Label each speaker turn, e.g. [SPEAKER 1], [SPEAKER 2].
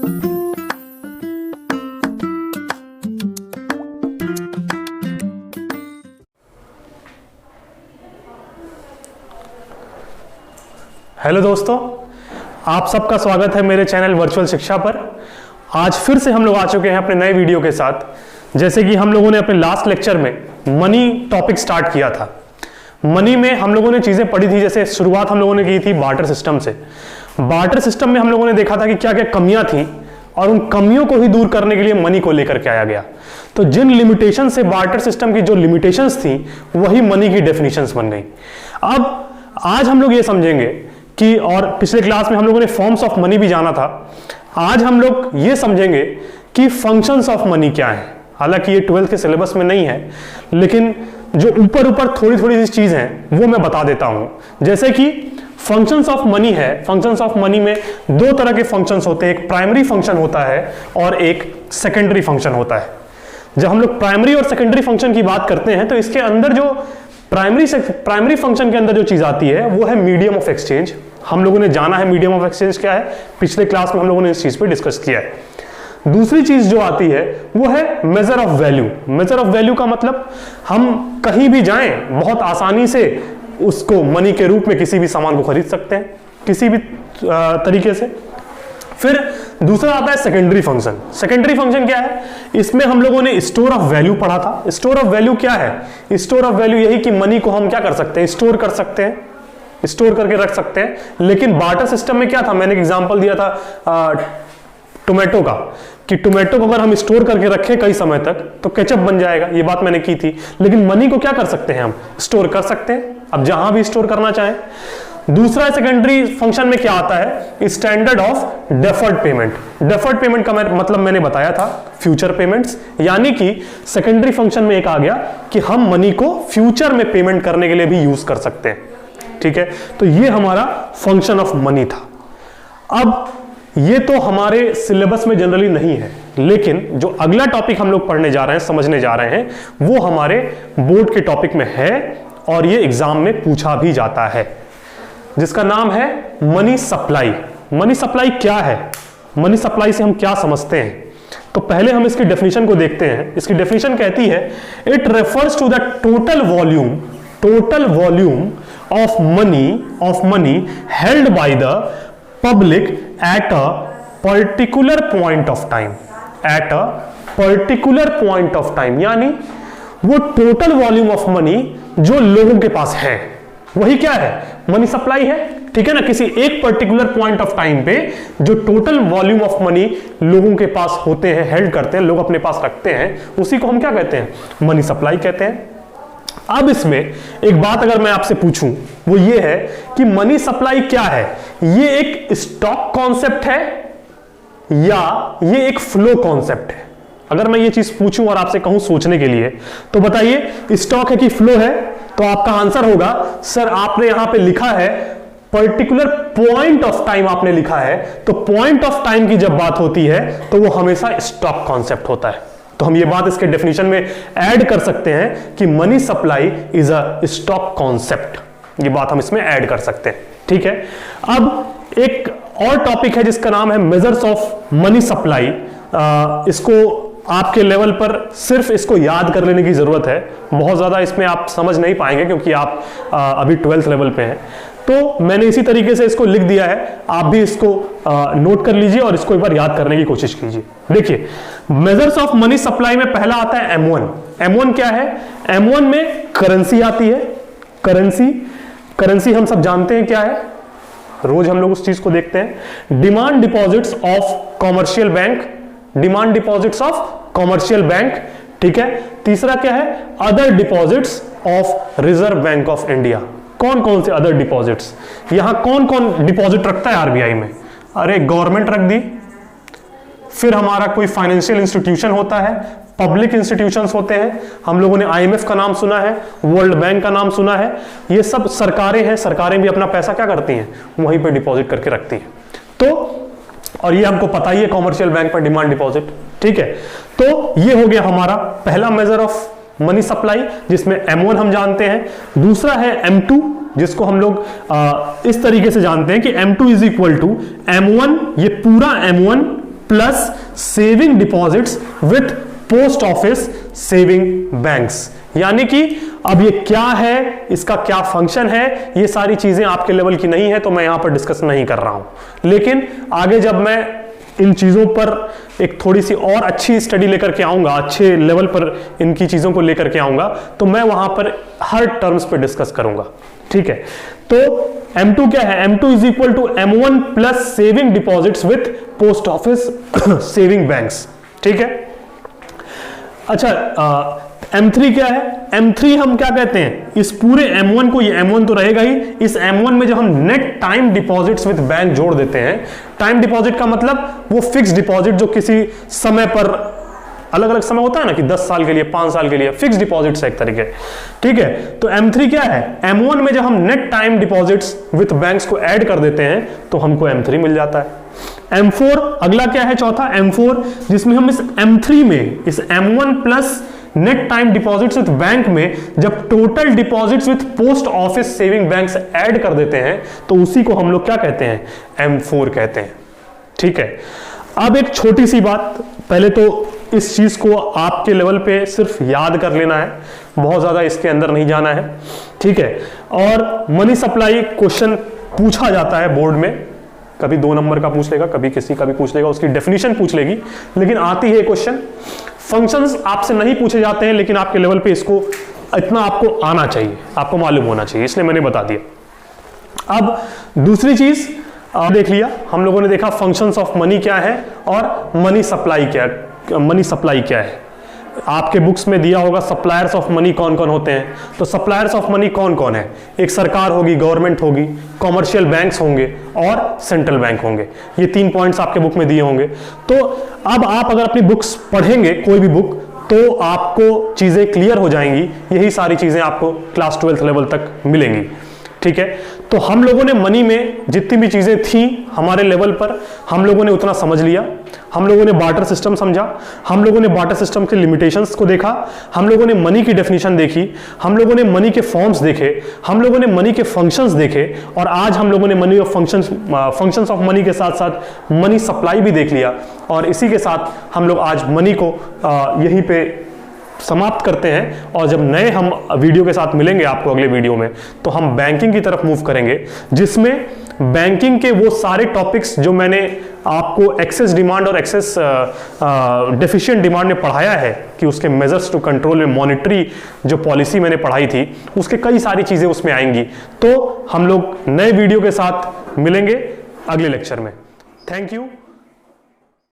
[SPEAKER 1] Hello दोस्तों, आप सबका स्वागत है मेरे चैनल वर्चुअल शिक्षा पर। आज फिर से हम लोग आ चुके हैं अपने नए वीडियो के साथ। जैसे कि हम लोगों ने अपने लास्ट लेक्चर में मनी टॉपिक स्टार्ट किया था। मनी में हम लोगों ने चीज़ें पढ़ी थी। जैसे शुरुआत हम लोगों ने की थी बार्टर सिस्टम से। बार्टर सिस्टम में हम लोगों ने देखा था कि क्या क्या कमियां थी और उन कमियों को ही दूर करने के लिए मनी को लेकर के आया गया। तो जिन लिमिटेशन से बार्टर सिस्टम की जो लिमिटेशंस थी वही मनी की डेफिनेशंस बन गई। अब आज हम लोग ये समझेंगे कि, और पिछले क्लास में हम लोगों ने फॉर्म्स ऑफ मनी भी जाना था, आज हम लोग ये समझेंगे कि फंक्शंस ऑफ मनी क्या है। हालांकि ये 12th के सिलेबस में नहीं है, लेकिन जो ऊपर ऊपर थोड़ी थोड़ी सी चीज हैं वो मैं बता देता हूं। जैसे कि फंक्शंस ऑफ मनी है। फंक्शंस ऑफ मनी में दो तरह के फंक्शंस होते हैं, एक प्राइमरी फंक्शन होता है और एक सेकेंडरी फंक्शन होता है। जब हम लोग प्राइमरी और सेकेंडरी फंक्शन की बात करते हैं तो इसके अंदर जो प्राइमरी फंक्शन के अंदर जो चीज आती है वो है मीडियम ऑफ एक्सचेंज। हम लोगों ने जाना है मीडियम ऑफ एक्सचेंज क्या है, पिछले क्लास में हम लोगों ने इस चीज पे डिस्कस किया है। दूसरी चीज जो आती है वो है measure of value. Measure of value का मतलब हम कहीं भी जाएं बहुत आसानी से उसको मनी के रूप में किसी भी सामान को खरीद सकते हैं किसी भी तरीके से। फिर दूसरा आता है सेकेंडरी फंक्शन। सेकेंडरी फंक्शन क्या है, इसमें हम लोगों ने स्टोर ऑफ वैल्यू पढ़ा था। स्टोर ऑफ वैल्यू क्या है, स्टोर ऑफ वैल्यू यही कि मनी को हम क्या कर सकते हैं, स्टोर कर सकते हैं, स्टोर करके रख सकते हैं। लेकिन बार्टर सिस्टम में क्या था, मैंने एक एग्जांपल दिया था टोमेटो का, कि टोमेटो को अगर हम स्टोर करके रखें कई समय तक तो केचप बन जाएगा, ये बात मैंने की थी। लेकिन मनी को क्या कर सकते हैं, हम स्टोर कर सकते हैं, अब जहां भी स्टोर करना चाहें। दूसरा सेकेंडरी फंक्शन में क्या आता है, standard of deferred payment. Deferred payment का मतलब मैंने बताया था फ्यूचर पेमेंट्स, यानी कि सेकेंडरी फंक्शन में एक आ गया कि हम मनी को फ्यूचर में पेमेंट करने के लिए भी यूज कर सकते हैं। ठीक है, तो ये हमारा फंक्शन ऑफ मनी था। अब ये तो हमारे सिलेबस में जनरली नहीं है, लेकिन जो अगला टॉपिक हम लोग पढ़ने जा रहे हैं, समझने जा रहे हैं, वो हमारे बोर्ड के टॉपिक में है और ये एग्जाम में पूछा भी जाता है, जिसका नाम है मनी सप्लाई। मनी सप्लाई क्या है, मनी सप्लाई से हम क्या समझते हैं। तो पहले हम इसकी डेफिनेशन को देखते हैं। इसकी डेफिनेशन कहती है, it refers to the total volume of money held by the public at a particular point of time. At a particular point of time, यानी वो टोटल वॉल्यूम ऑफ मनी जो लोगों के पास है वही क्या है, मनी सप्लाई है। ठीक है ना, किसी एक पर्टिकुलर पॉइंट ऑफ टाइम पे जो टोटल वॉल्यूम ऑफ मनी लोगों के पास होते हैं, हेल्ड करते हैं, लोग अपने पास रखते हैं, उसी को हम क्या कहते हैं, मनी सप्लाई कहते हैं। अब इसमें एक बात अगर मैं आपसे पूछूं वो ये है कि मनी सप्लाई क्या है, ये एक स्टॉक कॉन्सेप्ट है या ये एक फ्लो कॉन्सेप्ट है। अगर मैं ये चीज पूछूं और आपसे कहूं सोचने के लिए, तो बताइए स्टॉक है कि फ्लो है। तो आपका आंसर होगा, सर आपने यहां पे लिखा है पर्टिकुलर पॉइंट ऑफ टाइम, आपने लिखा है, तो पॉइंट ऑफ टाइम की जब बात होती है तो वो हमेशा स्टॉक कॉन्सेप्ट होता है। तो हम ये बात इसके डेफिनेशन में ऐड कर सकते हैं कि money supply is a stock concept. ये बात हम इसमें ऐड कर सकते हैं। ठीक है, अब एक और टॉपिक है जिसका नाम है मेजर्स ऑफ मनी सप्लाई। इसको आपके लेवल पर सिर्फ इसको याद कर लेने की जरूरत है, बहुत ज्यादा इसमें आप समझ नहीं पाएंगे क्योंकि आप अभी 12th लेवल पे हैं। तो मैंने इसी तरीके से इसको लिख दिया है, आप भी इसको नोट कर लीजिए और इसको एक बार याद करने की कोशिश कीजिए। देखिए, मेजर्स ऑफ मनी सप्लाई में पहला आता है M1। M1 क्या है, M1 में करेंसी आती है। करेंसी हम सब जानते हैं क्या है, रोज हम लोग उस चीज को देखते हैं। Demand deposits of commercial bank, demand deposits of commercial bank. ठीक है, तीसरा क्या है, other deposits of reserve bank of India. कौन कौन से अदर डिपॉजिट्स, यहां कौन कौन डिपॉजिट रखता है आरबीआई में, अरे गवर्नमेंट रख दी, फिर हमारा कोई फाइनेंशियल इंस्टीट्यूशन होता है, पब्लिक इंस्टीट्यूशंस होते हैं, हम लोगों ने आईएमएफ का नाम सुना है, वर्ल्ड बैंक का नाम सुना है, ये सब सरकारें हैं। सरकारें भी अपना पैसा क्या करती हैं, वहीं पे डिपॉजिट करके रखती हैं। तो और ये हमको पता ही है कॉमर्शियल बैंक पर डिमांड डिपॉजिट। ठीक है, तो ये हो गया हमारा पहला मेजर ऑफ मनी सप्लाई, जिसमें M1 हम जानते हैं। दूसरा है M2, जिसको हम लोग इस तरीके से जानते हैं कि M2 is equal to M1, ये पूरा M1 plus saving deposits with post office saving banks. यानी कि अब ये क्या है, इसका क्या फंक्शन है, ये सारी चीजें आपके लेवल की नहीं है तो मैं यहां पर डिस्कस नहीं कर रहा हूं। लेकिन आगे जब मैं इन चीजों पर एक थोड़ी सी और अच्छी स्टडी लेकर के आऊंगा, अच्छे लेवल पर इनकी चीजों को लेकर के आऊंगा, तो मैं वहां पर हर टर्म्स पे डिस्कस करूंगा। ठीक है, तो M2 क्या है? M2 is equal to M1 plus saving deposits with post office saving banks. ठीक है, अच्छा M3 क्या है? M3 हम क्या कहते हैं, इस पूरे M1 को, ये M1 तो रहेगा ही, इस M1 में जब हम net time deposits with bank जोड़ देते हैं, टाइम डिपॉजिट का मतलब वो फिक्स डिपॉजिट जो किसी समय पर, अलग अलग समय होता है ना कि 10 साल के लिए, 5 साल के लिए, फिक्स डिपॉजिट्स है एक तरीके। ठीक है, तो M3 क्या है? M1 में जब हम net time deposits with banks को ऐड कर देते हैं तो हमको M3 मिल जाता है। M4 अगला क्या है? चौथा M4, जिसमें हम इस M3 में इस M1 plus net time deposits with bank में जब total deposits with post office saving banks add कर देते हैं तो उसी को हम लोग क्या कहते हैं? M4 कहते हैं। ठीक है, अब एक छोटी सी बात, पहले तो इस चीज को आपके लेवल पे सिर्फ याद कर लेना है, बहुत ज्यादा इसके अंदर नहीं जाना है। ठीक है, और मनी सप्लाई क्वेश्चन पूछा जाता है बोर्ड में, कभी 2 नंबर का पूछ लेगा, कभी किसी का भी पूछ लेगा, उसकी डेफिनेशन पूछ लेगी, लेकिन आती है क्वेश्चन। फंक्शंस आपसे नहीं पूछे जाते हैं, लेकिन आपके लेवल पे इसको इतना आपको आना चाहिए, आपको मालूम होना चाहिए, इसलिए मैंने बता दिया। अब दूसरी चीज देख लिया हम लोगों ने, देखा फंक्शंस ऑफ मनी क्या है और मनी सप्लाई क्या है। आपके बुक्स में दिया होगा सप्लायर्स ऑफ मनी कौन कौन होते हैं, तो सप्लायर्स ऑफ मनी कौन कौन है? एक सरकार होगी, गवर्नमेंट होगी, कॉमर्शियल बैंक्स होंगे और सेंट्रल बैंक होंगे। ये 3 पॉइंट्स आपके बुक में दिए होंगे। तो अब आप अगर अपनी बुक्स पढ़ेंगे, कोई भी बुक, तो आपको चीजें क्लियर हो जाएंगी। यही सारी चीजें आपको क्लास 12th लेवल तक मिलेंगी। ठीक है, तो हम लोगों ने मनी में जितनी भी चीजें थी हमारे लेवल पर, हम लोगों ने उतना समझ लिया। हम लोगों ने बार्टर सिस्टम समझा, हम लोगों ने बार्टर सिस्टम के लिमिटेशंस को देखा, हम लोगों ने मनी की डेफिनेशन देखी, हम लोगों ने मनी के फॉर्म्स देखे, हम लोगों ने मनी के फंक्शंस देखे, और आज हम लोगों ने money of functions of money के साथ साथ मनी सप्लाई भी देख लिया। और इसी के साथ हम लोग आज मनी को यहीं पे समाप्त करते हैं। और जब नए हम वीडियो के साथ मिलेंगे आपको अगले वीडियो में, तो हम बैंकिंग की तरफ मूव करेंगे, जिसमें बैंकिंग के वो सारे टॉपिक्स जो मैंने आपको एक्सेस डिमांड और एक्सेस डेफिशिएंट डिमांड में पढ़ाया है कि उसके मेजर्स टू कंट्रोल में मॉनिटरी जो पॉलिसी मैंने पढ़ाई थी, उसके कई सारी चीजें उसमें आएंगी। तो हम लोग नए वीडियो के साथ मिलेंगे अगले लेक्चर में। Thank you.